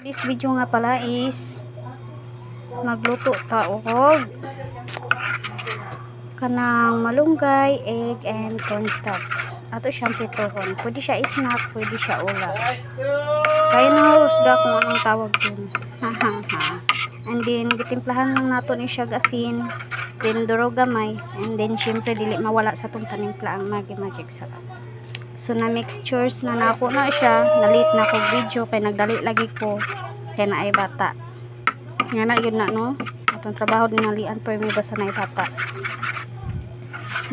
This video nga pala is magluto ta og kanang malunggay, egg, and cornstarch. Ato siyang pritohon. Pwede siya snack, pwede siya ulam. Kaya nahusga kung anong tawag dun. And then, gitimplahan lang nato ni siya asin, then durog gamay, and then syempre dili mawala sa itong panimpla ang magic sarap. So na mixtures na nako na siya, nalit na ko video kay nagdali lagi ko kay naay bata. Nga na yun na no. Atong trabaho din nalian pero may basta na bata.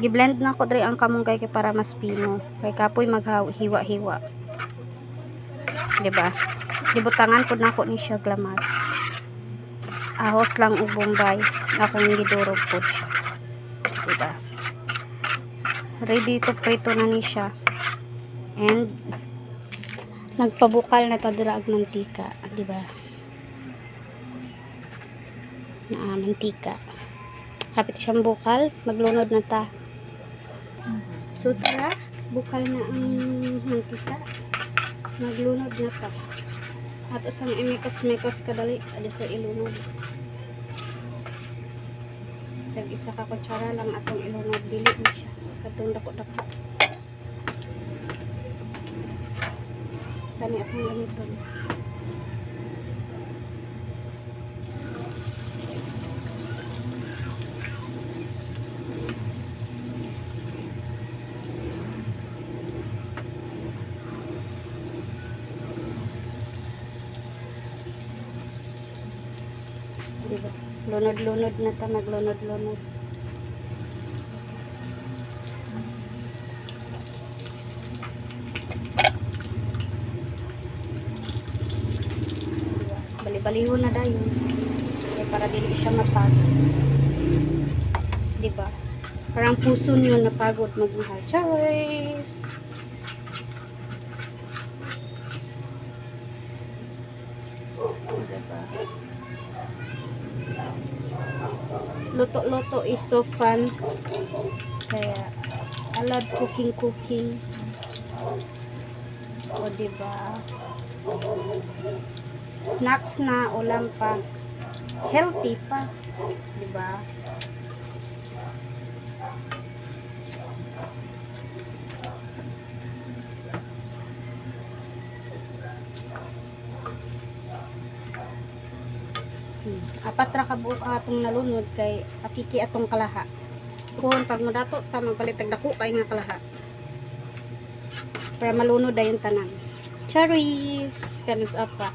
Gi-blend na ko diri ang kamunggay kay para mas pino. Kay kapoy maghiwa-hiwa. Diba? Gibutangan pud nako ni siya glamas. Ahos lang ug bombay. Akong gidurog pud siya. Diba? Ready to prito na ni siya. And nagpabukal na ta dira og mantika, di ba? Na mantika. Kapit siyang bukal, maglunod na ta. So tara, bukal na ang mantika. Maglunod na ta. At usang imikas-mikas kadali, ada sa ilunod. Tag isa ka kutsara lang atong ilunod, dili na siya. Katong dako-dako. Kani akong ganito. Diba? Lunod-lunod na ta, maglunod-lunod. Bali-baliho na dayon. Kaya para dili siya mapagod. Diba? Parang puso niyo napagod magmahal. Choice! Diba? Luto-luto is so fun. Kaya, I love cooking. O diba? Snacks na, ulam pa. Healthy pa. Diba? Apat ra ka buok atong nalunod kay akiki atong kalaha. Kung pag madato ta magpalitag dako kay nga kalaha. Para malunod dayon tanan. Cherries, kanus apa.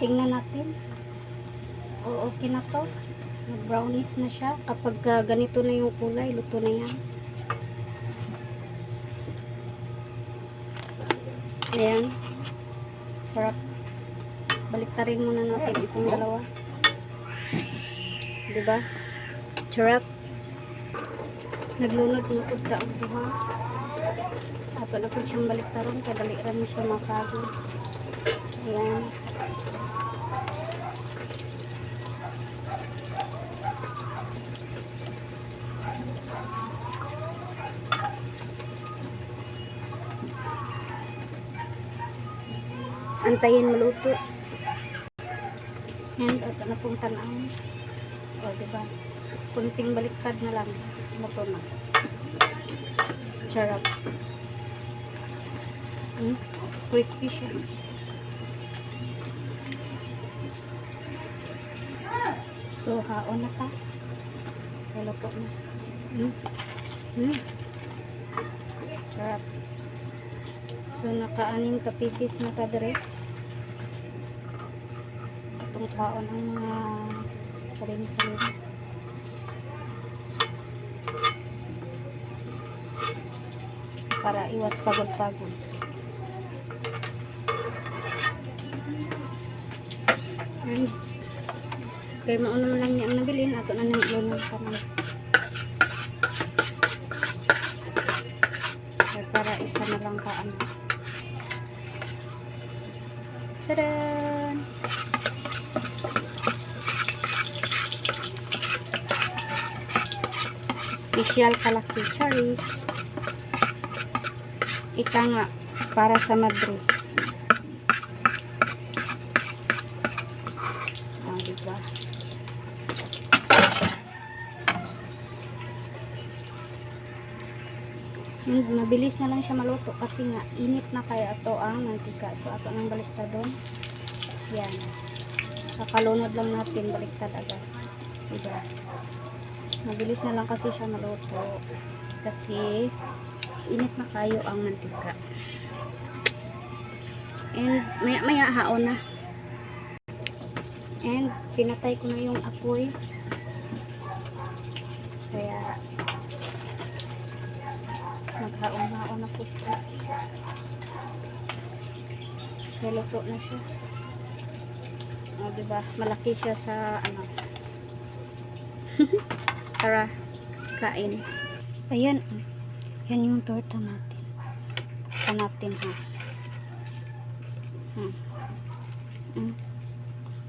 Tingnan natin. O okay na to. Brownies na siya. Kapag ganito na yung kulay, luto na yan. Ayan. Sarap. Baliktarin muna natin itong dalawa. Diba? Sarap. Naglunod na po ta ang buha. Ato na po siyang baliktarin. Kadali rin siya mapagod. Ayan. Antayin maluto. And ito na pong tanaw. O diba? Kunting baliktad na lang. Mato na. Sarap. Crispy siya. So, haon na ta. Luto na. Sarap. So, naka-anim ka pieces na ta dire. Itong kaon ang mga sarili-sarili. Para iwas pagod-pagod. And, kaya maunam lang niya ang nabilin. Ato na nang ilunod sa mga. Kaya para isa na lang kaan. Tadaan! Special kalaki cherries. Ika nga, para sa Madrid. Diba? Mabilis na lang siya maluto kasi nga init na kaya ito ang mantika. So ato nang baliktad doon. Yan. Kakalunod lang natin, baliktad agad. Diba? Mabilis na lang kasi siya maluto kasi init na kayo ang mantika. And maya haon na. And pinatay ko na yung apoy. Kaya maghaon-haon na po. Kaya luto na siya. O, diba? Malaki siya sa ano. Tara, kain. Ayan. Yan yung torta natin. Ito natin ha.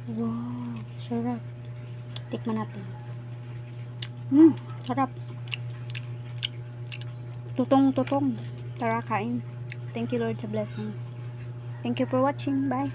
Wow, sarap. Tikman natin. Sarap. Tutong. Tara, kain. Thank you Lord sa blessings. Thank you for watching. Bye.